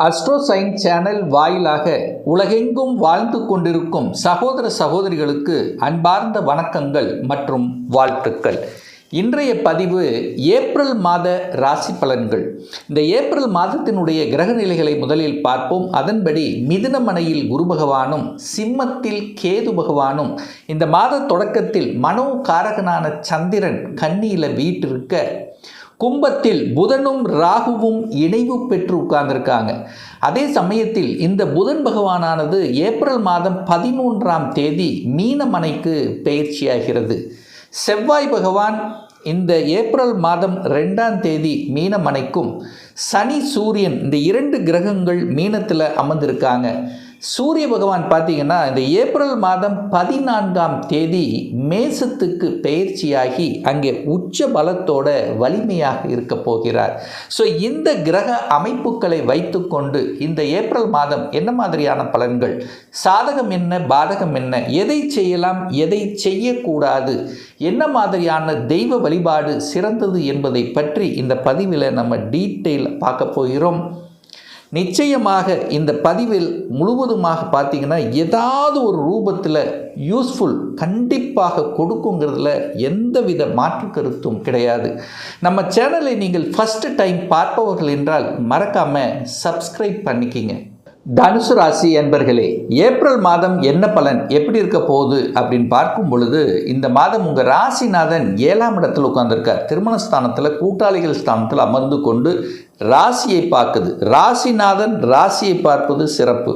Astro sign channel வாயிலாக உலகெங்கும் வாழ்ந்து கொண்டிருக்கும் சகோதர சகோதரிகளுக்கு அன்பார்ந்த வணக்கங்கள் மற்றும் வாழ்த்துக்கள். இன்றைய பதிவு ஏப்ரல் மாத ராசி பலன்கள். இந்த ஏப்ரல் மாதத்தினுடைய கிரக நிலைகளை முதலில் பார்ப்போம். அதன்படி மிதுனமனையில் குரு பகவானும் சிம்மத்தில் கேது பகவானும் இந்த மாத தொடக்கத்தில் மனோ காரகனான சந்திரன் கன்னியில் வீற்றிருக்க, கும்பத்தில் புதனும் ராகுவும் இணைவு பெற்று உட்கார்ந்திருக்காங்க. அதே சமயத்தில் இந்த புதன் பகவானானது ஏப்ரல் மாதம் 11ஆம் தேதி மீனமனைக்கு பெயர்ச்சியாகிறது. செவ்வாய் பகவான் இந்த ஏப்ரல் மாதம் 2ஆம் தேதி மீனமனைக்கும், சனி சூரியன் இந்த 2 கிரகங்கள் மீனத்தில் அமர்ந்திருக்காங்க. சூரிய பகவான் பார்த்தீங்கன்னா இந்த ஏப்ரல் மாதம் 14ஆம் தேதி மேசத்துக்கு பெயர்ச்சியாகி அங்கே உச்ச பலத்தோட வலிமையாக இருக்க போகிறார். ஸோ இந்த கிரக அமைப்புகளை வைத்துக்கொண்டு இந்த ஏப்ரல் மாதம் என்ன மாதிரியான பலன்கள், சாதகம் என்ன பாதகம் என்ன, எதை செய்யலாம் எதை செய்யக்கூடாது, என்ன மாதிரியான தெய்வ வழிபாடு சிறந்தது என்பதை பற்றி இந்த பதிவில் நம்ம டீட்டெயில் பார்க்க போகிறோம். நிச்சயமாக இந்த பதிவில் முழுவதுமாக பார்த்தீங்கன்னா ஏதாவது ஒரு ரூபத்தில் யூஸ்ஃபுல் கண்டிப்பாக கொடுக்குங்கிறதுல எந்தவித மாற்று கருத்தும் கிடையாது. நம்ம சேனலை நீங்கள் ஃபஸ்ட்டு டைம் பார்ப்பவர்கள் என்றால் மறக்காமல் சப்ஸ்கிரைப் பண்ணிக்கிங்க. தனுசு ராசி என்பர்களே, ஏப்ரல் மாதம் என்ன பலன் எப்படி இருக்க போகுது அப்படின்னு பார்க்கும் பொழுது, இந்த மாதம் உங்கள் ராசிநாதன் 7ஆம் இடத்தில் உட்கார்ந்துருக்கார். திருமணஸ்தானத்தில் கூட்டாளிகள் ஸ்தானத்தில் அமர்ந்து கொண்டு ராசியை பார்க்குது. ராசிநாதன் ராசியை பார்ப்பது சிறப்பு.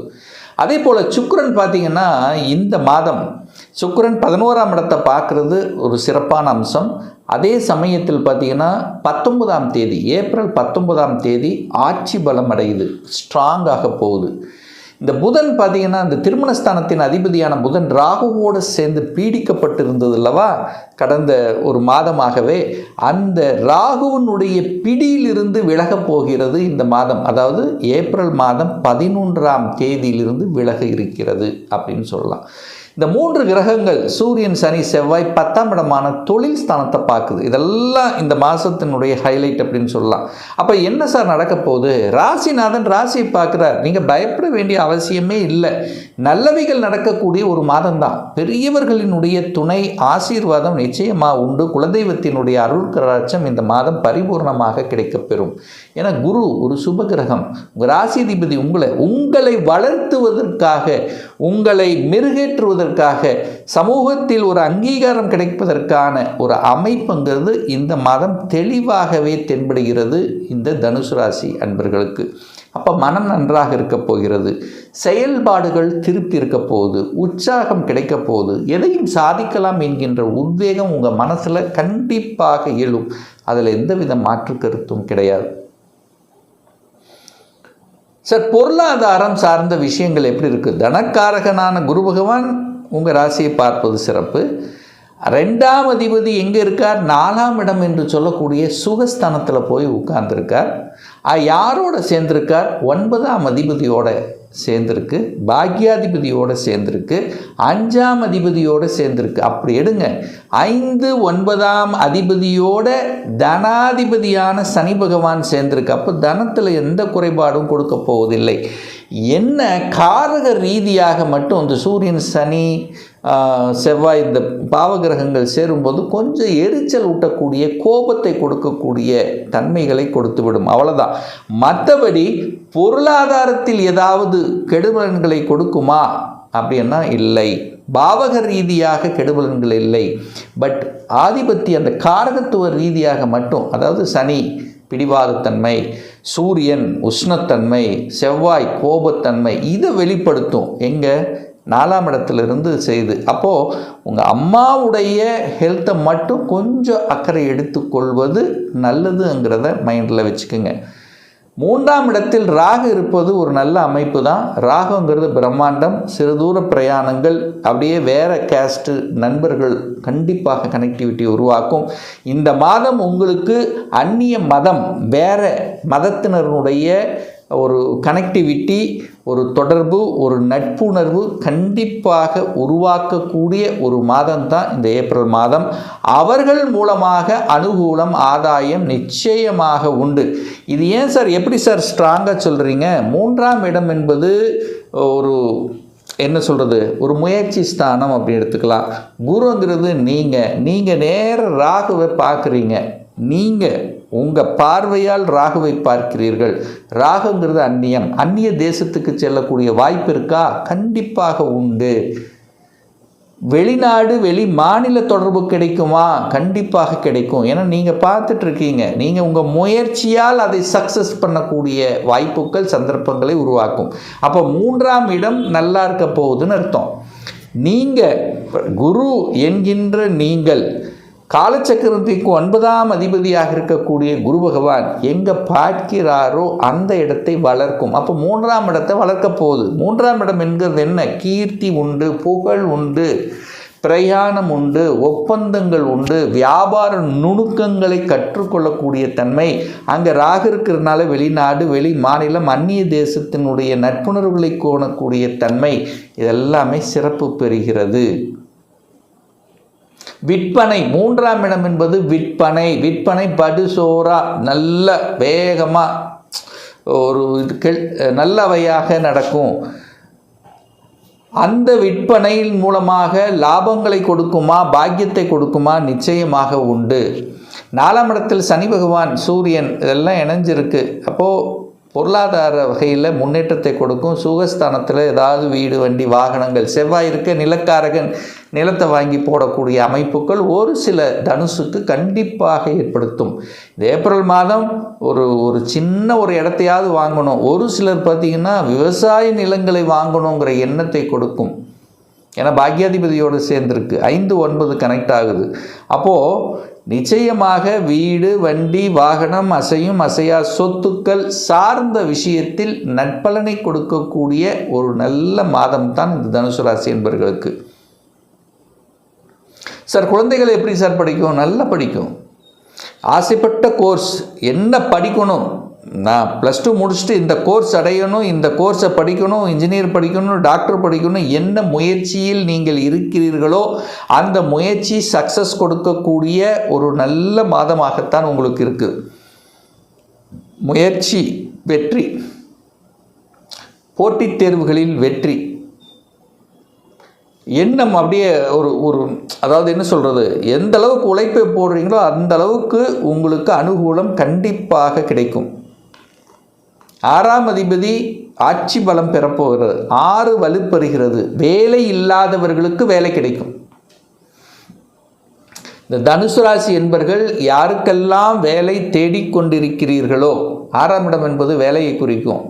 அதே போல் சுக்கிரன் பார்த்திங்கன்னா இந்த மாதம் சுக்கிரன் 11ஆம் இடத்தை பார்க்குறது ஒரு சிறப்பான அம்சம். அதே சமயத்தில் பார்த்திங்கன்னா 19ஆம் தேதி ஏப்ரல் 19ஆம் தேதி ஆட்சி பலம் அடையுது, ஸ்ட்ராங்காக போகுது. இந்த புதன் பார்த்திங்கன்னா இந்த திருமணஸ்தானத்தின் அதிபதியான புதன் ராகுவோடு சேர்ந்து பீடிக்கப்பட்டிருந்தது அல்லவா கடந்த ஒரு மாதமாகவே, அந்த ராகுவினுடைய பிடியிலிருந்து விலகப் போகிறது இந்த மாதம். அதாவது ஏப்ரல் மாதம் 11ஆம் தேதியிலிருந்து விலக இருக்கிறது அப்படின்னு சொல்லலாம். இந்த 3 கிரகங்கள் சூரியன் சனி செவ்வாய் 10ஆம் இடமான தொழில் ஸ்தானத்தை பார்க்குது. இதெல்லாம் இந்த மாதத்தினுடைய ஹைலைட் அப்படின்னு சொல்லலாம். அப்போ என்ன சார் நடக்க போகுது? ராசிநாதன் ராசியை பார்க்குறார். நீங்கள் பயப்பட வேண்டிய அவசியமே இல்லை. நல்லவைகள் நடக்கக்கூடிய ஒரு மாதம்தான். பெரியவர்களினுடைய துணை ஆசீர்வாதம் நிச்சயமாக உண்டு. குலதெய்வத்தினுடைய அருள் கடாட்சம் இந்த மாதம் பரிபூர்ணமாக கிடைக்கப்பெறும். ஏன்னா குரு ஒரு சுப கிரகம். உங்கள் ராசிதிபதி உங்களை வளர்த்துவதற்காக, உங்களை மெருகேற்றுவதற்காக, சமூகத்தில் ஒரு அங்கீகாரம் கிடைப்பதற்கான ஒரு அமைப்புங்கிறது இந்த மாதம் தெளிவாகவே தென்படுகிறது இந்த தனுசு ராசி அன்பர்களுக்கு. அப்போ மனம் நன்றாக இருக்க போகிறது, செயல்பாடுகள் திருப்தி இருக்க போகுது, உற்சாகம் கிடைக்க போகுது, எதையும் சாதிக்கலாம் என்கின்ற உத்வேகம் உங்கள் மனசில் கண்டிப்பாக எழும். அதில் எந்தவித மாற்று கருத்தும் கிடையாது. சார், பொருளாதாரம் சார்ந்த விஷயங்கள் எப்படி இருக்குது? தனக்காரகனான குரு பகவான் உங்கள் ராசியை பார்ப்பது சிறப்பு. 2ஆம் அதிபதி எங்கே இருக்கார்? 4ஆம் இடம் என்று சொல்லக்கூடிய சுகஸ்தானத்தில் போய் உட்கார்ந்துருக்கார். யாரோட சேர்ந்திருக்கார்? 9ஆம் அதிபதியோட சேர்ந்திருக்கு, பாக்யாதிபதியோடு சேர்ந்திருக்கு, 5ஆம் அதிபதியோடு சேர்ந்திருக்கு. அப்படி எடுங்க, 5 9ஆம் அதிபதியோட தனாதிபதியான சனி பகவான் சேர்ந்திருக்கு. அப்போ தனத்தில் எந்த குறைபாடும் கொடுக்க போவதில்லை. என்ன காரக ரீதியாக மட்டும் இந்த சூரியன் சனி செவ்வாய் இந்த பாவகிரகங்கள் சேரும்போது கொஞ்சம் எரிச்சல் ஊட்டக்கூடிய, கோபத்தை கொடுக்கக்கூடிய தன்மைகளை கொடுத்துவிடும், அவ்வளோதான். மற்றபடி பொருளாதாரத்தில் ஏதாவது கெடுபலன்களை கொடுக்குமா அப்படின்னா இல்லை. பாவக ரீதியாக கெடுபலன்கள் இல்லை. பட் ஆதிபத்திய அந்த காரகத்துவ ரீதியாக மட்டும், அதாவது சனி பிடிவாதத்தன்மை, சூரியன் உஷ்ணத்தன்மை, செவ்வாய் கோபத்தன்மை, இதை வெளிப்படுத்தும். எங்கே? 4ஆம் இடத்துலேருந்து செய்து. அப்போது உங்கள் அம்மாவுடைய ஹெல்த்தை மட்டும் கொஞ்சம் அக்கறை எடுத்துக்கொள்வது நல்லதுங்கிறத மைண்டில் வச்சுக்கோங்க. 3ஆம் இடத்தில் ராகு இருப்பது ஒரு நல்ல அமைப்பு தான். ராகுங்கிறது பிரம்மாண்டம். சிறுதூர பிரயாணங்கள், அப்படியே வேறு கேஸ்ட்டு நண்பர்கள் கண்டிப்பாக கனெக்டிவிட்டி உருவாக்கும். இந்த மாதம் உங்களுக்கு அந்நிய மதம், வேறு மதத்தினருடைய ஒரு கனெக்டிவிட்டி, ஒரு தொடர்பு, ஒரு நட்புணர்வு கண்டிப்பாக உருவாக்கக்கூடிய ஒரு மாதம் தான் இந்த ஏப்ரல் மாதம். அவர்கள் மூலமாக அனுகூலம், ஆதாயம் நிச்சயமாக உண்டு. இது ஏன் சார், எப்படி சார் ஸ்ட்ராங்காக சொல்கிறீங்க? 3ஆம் இடம் என்பது ஒரு என்ன சொல்கிறது, ஒரு முயற்சி ஸ்தானம் அப்படி எடுத்துக்கலாம். குருங்கிறது நீங்கள் நேர ராகுவை பார்க்குறீங்க. நீங்கள் உங்கள் பார்வையால் ராகுவை பார்க்கிறீர்கள். ராகுங்கிறது அந்நிய தேசத்துக்கு செல்லக்கூடிய வாய்ப்பு இருக்கா? கண்டிப்பாக உண்டு. வெளிநாடு, வெளி மாநில தொடர்பு கிடைக்குமா? கண்டிப்பாக கிடைக்கும். ஏன்னா நீங்கள் பார்த்துட்ருக்கீங்க. நீங்கள் உங்கள் முயற்சியால் அதை சக்ஸஸ் பண்ணக்கூடிய வாய்ப்புகள், சந்தர்ப்பங்களை உருவாக்கும். அப்போ 3ஆம் இடம் நல்லா இருக்க போகுதுன்னு அர்த்தம். நீங்கள் குரு என்கின்ற நீங்கள் காலச்சக்கரத்துக்கு 9ஆம் அதிபதியாக இருக்கக்கூடிய குரு பகவான் எங்கே பார்க்கிறாரோ அந்த இடத்தை வளர்க்கும். அப்போ 3ஆம் இடத்தை வளர்க்க போகுது. 3ஆம் இடம் என்கிறது என்ன? கீர்த்தி உண்டு, புகழ் உண்டு, பிரயாணம் உண்டு, ஒப்பந்தங்கள் உண்டு, வியாபார நுணுக்கங்களை கற்றுக்கொள்ளக்கூடிய தன்மை. அங்கே ராகு இருக்கிறதுனால வெளிநாடு, வெளி மாநிலம், அந்நிய தேசத்தினுடைய நட்புணர்வுகளை கோணக்கூடிய தன்மை இதெல்லாமே சிறப்பு பெறுகிறது. விற்பனை, 3ஆம் இடம் என்பது விற்பனை படுசோரா நல்ல வேகமாக ஒரு நல்லவையாக நடக்கும். அந்த விற்பனையின் மூலமாக லாபங்களை கொடுக்குமா, பாக்கியத்தை கொடுக்குமா? நிச்சயமாக உண்டு. 4ஆம் இடத்தில் சனி பகவான், சூரியன் இதெல்லாம் இணைஞ்சிருக்கு. அப்போது பொருளாதார வகையில் முன்னேற்றத்தை கொடுக்கும். சுகஸ்தானத்தில் ஏதாவது வீடு, வண்டி, வாகனங்கள், செவ்வாய் இருக்க நிலக்காரகன் நிலத்தை வாங்கி போடக்கூடிய அமைப்புகள் ஒரு சில தனுசுக்கு கண்டிப்பாக ஏற்படுத்தும். இந்த ஏப்ரல் மாதம் ஒரு சின்ன ஒரு இடத்தையாவது வாங்கணும். ஒரு சிலர் பார்த்திங்கன்னா விவசாய நிலங்களை வாங்கணுங்கிற எண்ணத்தை கொடுக்கும். ஏன்னா பாக்யாதிபதியோடு சேர்ந்துருக்கு. 5, 9 கனெக்ட் ஆகுது. அப்போது நிச்சயமாக வீடு, வண்டி, வாகனம், அசையும் அசையா சொத்துக்கள் சார்ந்த விஷயத்தில் நற்பலனை கொடுக்கக்கூடிய ஒரு நல்ல மாதம் தான் இந்த தனுசு ராசி என்பவர்களுக்கு. சார் குழந்தைகள் எப்படி சார் படிக்கும்? நல்லா படிக்கும். ஆசைப்பட்ட கோர்ஸ் என்ன படிக்கணும், நான் +2 முடிச்சுட்டு இந்த கோர்ஸ் அடையணும், இந்த கோர்ஸை படிக்கணும், இன்ஜினியர் படிக்கணும், டாக்டர் படிக்கணும், என்ன முயற்சியில் நீங்கள் இருக்கிறீர்களோ அந்த முயற்சி சக்ஸஸ் கொடுக்கக்கூடிய ஒரு நல்ல மாதமாகத்தான் உங்களுக்கு இருக்குது. முயற்சி வெற்றி, போட்டித் தேர்வுகளில் வெற்றி, எண்ணம் அப்படியே ஒரு அதாவது என்ன சொல்கிறது, எந்த அளவுக்கு உழைப்பை போடுறீங்களோ அந்த அளவுக்கு உங்களுக்கு அனுகூலம் கண்டிப்பாக கிடைக்கும். 6ஆம் அதிபதி ஆட்சி பலம் பெறப்போகிறது. 6 வலுப்பெறுகிறது. வேலை இல்லாதவர்களுக்கு வேலை கிடைக்கும். இந்த தனுசு ராசி என்பர்கள் யாருக்கெல்லாம் வேலை தேடிக்கொண்டிருக்கிறீர்களோ, 6ஆம் இடம் என்பது வேலையை குறிக்கும்.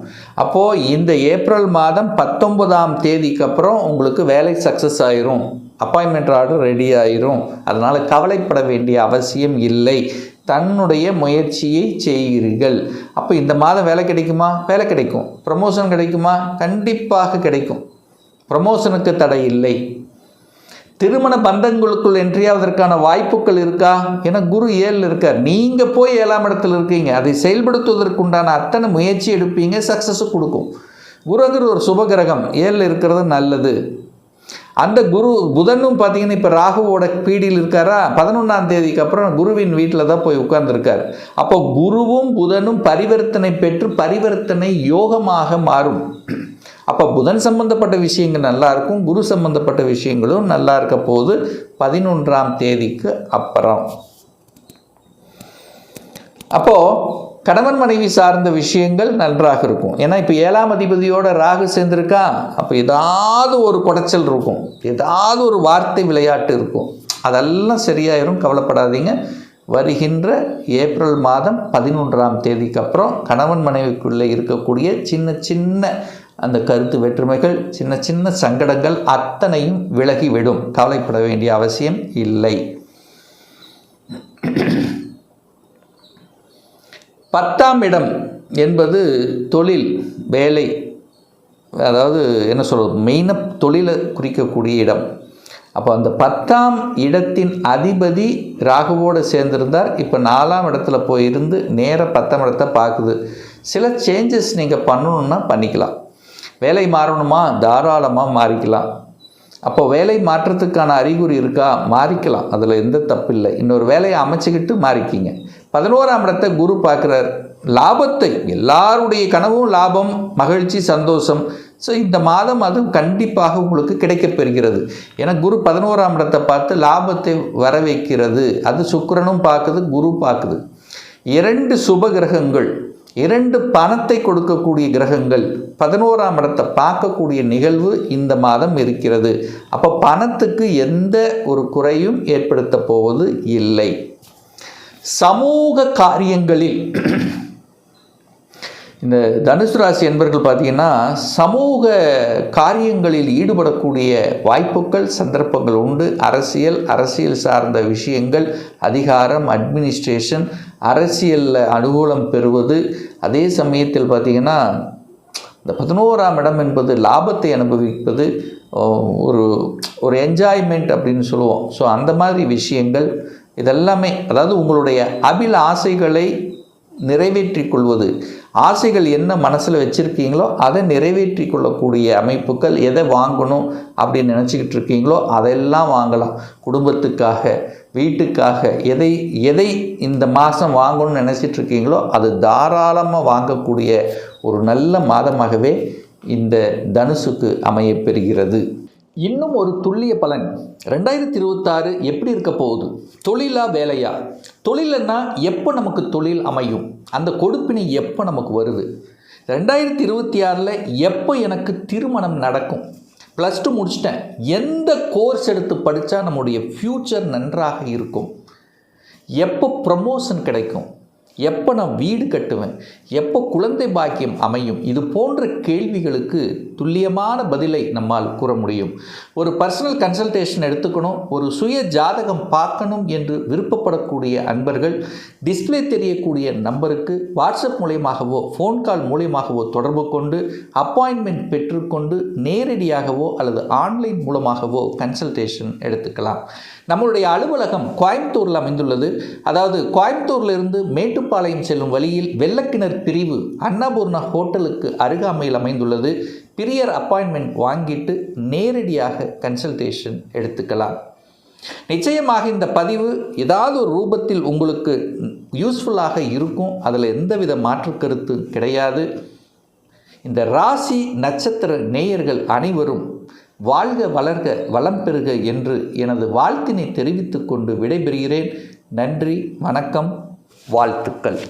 அப்போது இந்த ஏப்ரல் மாதம் 19ஆம் தேதிக்கு அப்புறம் உங்களுக்கு வேலை சக்ஸஸ் ஆயிரும். அப்பாயின்மெண்ட் ஆர்டர் ரெடி ஆயிரும். அதனால் கவலைப்பட வேண்டிய அவசியம் இல்லை. தன்னுடைய முயற்சியை செய்கிறீர்கள். அப்போ இந்த மாதம் வேலை கிடைக்குமா? வேலை கிடைக்கும். ப்ரமோஷன் கிடைக்குமா? கண்டிப்பாக கிடைக்கும். ப்ரமோஷனுக்கு தடை இல்லை. திருமண பந்தங்களுக்குள் என்ட்ரியாவதற்கான வாய்ப்புகள் இருக்கா? ஏன்னா குரு 7 இருக்கார். நீங்கள் போய் 7ஆம் இடத்துல இருக்கீங்க. அதை செயல்படுத்துவதற்குண்டான அத்தனை முயற்சி எடுப்பீங்க, சக்ஸஸு கொடுக்கும். குருங்கிற ஒரு சுபகிரகம் 7 இருக்கிறது நல்லது. அந்த புதனும் பார்த்தீங்கன்னா இப்போ ராகுவோட பீடியில் இருக்காரா? 11ஆம் தேதிக்கு அப்புறம் குருவின் வீட்டில் தான் போய் உட்கார்ந்துருக்கார். அப்போ குருவும் புதனும் பரிவர்த்தனை பெற்று பரிவர்த்தனை யோகமாக மாறும். அப்போ புதன் சம்பந்தப்பட்ட விஷயங்கள் நல்லா இருக்கும், குரு சம்பந்தப்பட்ட விஷயங்களும் நல்லா இருக்க போது 11ஆம் தேதிக்கு அப்புறம். அப்போது கணவன் மனைவி சார்ந்த விஷயங்கள் நன்றாக இருக்கும். ஏன்னா இப்போ 7ஆம் அதிபதியோட ராகு சேர்ந்துருக்கா. அப்போ ஏதாவது ஒரு குடைச்சல் இருக்கும், ஏதாவது ஒரு வார்த்தை விளையாட்டு இருக்கும். அதெல்லாம் சரியாயிரும், கவலைப்படாதீங்க. வருகின்ற ஏப்ரல் மாதம் 11ஆம் தேதிக்கு அப்புறம் கணவன் மனைவிக்குள்ளே இருக்கக்கூடிய சின்ன சின்ன அந்த கருத்து வேற்றுமைகள், சின்ன சின்ன சங்கடங்கள் அத்தனையும் விலகிவிடும். கவலைப்பட வேண்டிய அவசியம் இல்லை. 10ஆம் இடம் என்பது தொழில், வேலை, அதாவது என்ன சொல்கிறது, மெயினாக தொழிலை குறிக்கக்கூடிய இடம். அப்போ அந்த 10ஆம் இடத்தின் அதிபதி ராகுவோடு சேர்ந்திருந்தார். இப்போ 4ஆம் இடத்துல போயிருந்து நேராக 10ஆம் இடத்தை பார்க்குது. சில சேஞ்சஸ் நீங்கள் பண்ணணுன்னா பண்ணிக்கலாம். வேலை மாறணுமா, தாராளமாக மாறிக்கலாம். அப்போ வேலை மாற்றத்துக்கான அறிகுறி இருக்கா, மாறிக்கலாம், அதில் எந்த தப்பு இல்லை. இன்னொரு வேலையை அமைச்சிக்கிட்டு மாறிக்கிங்க. 11ஆம் இடத்தை குரு பார்க்குறார். லாபத்தை, எல்லாருடைய கனவும் லாபம், மகிழ்ச்சி, சந்தோஷம். ஸோ இந்த மாதம் அது கண்டிப்பாக உங்களுக்கு கிடைக்கப்பெறுகிறது. ஏன்னா குரு 11ஆம் இடத்தை பார்த்து லாபத்தை வர வைக்கிறது. அது சுக்கிரனும் பார்க்குது, குரு பார்க்குது. 2 சுப கிரகங்கள், 2 பணத்தை கொடுக்கக்கூடிய கிரகங்கள் 11ஆம் இடத்தை பார்க்கக்கூடிய நிகழ்வு இந்த மாதம் இருக்கிறது. அப்போ பணத்துக்கு எந்த ஒரு குறையும் ஏற்படுத்த போவது இல்லை. சமூக காரியங்களில் இந்த தனுசு ராசி என்பவர்கள் பார்த்திங்கன்னா சமூக காரியங்களில் ஈடுபடக்கூடிய வாய்ப்புகள், சந்தர்ப்பங்கள் உண்டு. அரசியல் சார்ந்த விஷயங்கள், அதிகாரம், அட்மினிஸ்ட்ரேஷன், அரசியலில் அனுகூலம் பெறுவது. அதே சமயத்தில் பார்த்திங்கன்னா இந்த 11ஆம் இடம் என்பது லாபத்தை அனுபவிப்பது, ஒரு என்ஜாய்மெண்ட் அப்படின்னு சொல்லுவோம். ஸோ அந்த மாதிரி விஷயங்கள் இதெல்லாமே, அதாவது உங்களுடைய ஆசைகளை நிறைவேற்றி கொள்வது, ஆசைகள் என்ன மனசில் வச்சுருக்கீங்களோ அதை நிறைவேற்றி கொள்ளக்கூடிய அமைப்புகள். எதை வாங்கணும் அப்படின்னு நினச்சிக்கிட்டு இருக்கீங்களோ அதெல்லாம் வாங்கலாம். குடும்பத்துக்காக, வீட்டுக்காக எதை இந்த மாதம் வாங்கணும்னு நினச்சிட்டு இருக்கீங்களோ அது தாராளமாக வாங்கக்கூடிய ஒரு நல்ல மாதமாகவே இந்த தனுசுக்கு அமையப்பெறுகிறது. இன்னும் ஒரு துல்லிய பலன் 2026 எப்படி இருக்க போகுது? தொழிலா வேலையா? தொழில்னா எப்போ நமக்கு தொழில் அமையும்? அந்த கொடுப்பினை எப்போ நமக்கு வருது? 2026 எப்போ எனக்கு திருமணம் நடக்கும்? +2 முடிச்சிட்டேன், எந்த கோர்ஸ் எடுத்து படித்தா நம்முடைய ஃப்யூச்சர் நன்றாக இருக்கும்? எப்போ ப்ரமோஷன் கிடைக்கும்? எப்போ நான் வீடு கட்டுவேன்? எப்போ குழந்தை பாக்கியம் அமையும்? இது போன்ற கேள்விகளுக்கு துல்லியமான பதிலை நம்மால் கூற முடியும். ஒரு பர்சனல் கன்சல்டேஷன் எடுத்துக்கணும், ஒரு சுய ஜாதகம் பார்க்கணும் என்று விருப்பப்படக்கூடிய அன்பர்கள் டிஸ்பிளே தெரியக்கூடிய நம்பருக்கு வாட்ஸ்அப் மூலியமாகவோ ஃபோன் கால் மூலியமாகவோ தொடர்பு கொண்டு அப்பாயின்மெண்ட் பெற்றுக்கொண்டு நேரடியாகவோ அல்லது ஆன்லைன் மூலமாகவோ கன்சல்டேஷன் எடுத்துக்கலாம். நம்மளுடைய அலுவலகம் கோயம்புத்தூரில் அமைந்துள்ளது. அதாவது கோயம்புத்தூரிலிருந்து மேட்டுப்பாளையம் செல்லும் வழியில் வெள்ளக்கிணர் பிரிவு அன்னபூர்ணா ஹோட்டலுக்கு அருகாமையில் அமைந்துள்ளது. பிரியர் அப்பாயின்மெண்ட் வாங்கிட்டு நேரடியாக கன்சல்டேஷன் எடுத்துக்கலாம். நிச்சயமாக இந்த பதிவு ஏதாவது ஒரு ரூபத்தில் உங்களுக்கு யூஸ்ஃபுல்லாக இருக்கும். அதில் எந்தவித மாற்று கருத்து கிடையாது. இந்த ராசி நட்சத்திர நேயர்கள் அனைவரும் வாழ்க, வளர்க, வளம் பெறுக என்று எனது வாழ்த்தினை தெரிவித்துக் கொண்டு விடைபெறுகிறேன். நன்றி, வணக்கம், வாழ்த்துக்கள்.